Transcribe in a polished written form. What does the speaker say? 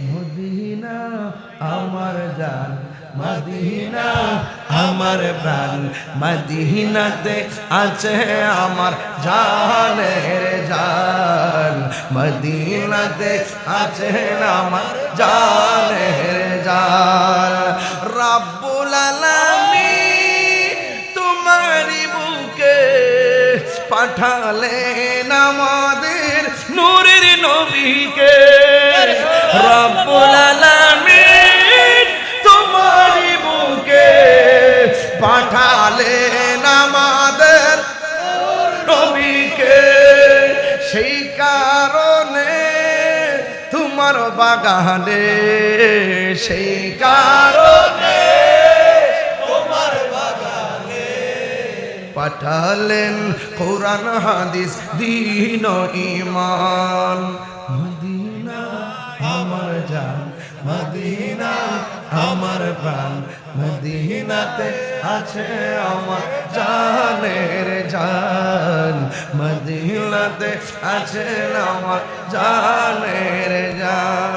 Medina আমার জান, Medina আমার প্রাণ, মদিনাতে আছে আমার জানের জান, মদিনাতে আছে আমার জানের জান। রব্বুল আলামিন তোমারি বুকে পাঠালেন আমাদের নূরের নবীকে। রব্বুল আলামিন তোমারি বুকে পাঠালেন আমাদের নবীকে। সেই কারণে তোমার বাগানে, সেই কারণে তোমার বাগানে পাঠালেন কোরআন হাদিস দ্বীন ও ঈমান। মদিনা আমার জান, মদিনা আমার প্রাণ, মদিনাতে আছে আমার জানের জান, মদিনাতে আছে আমার জানের জান।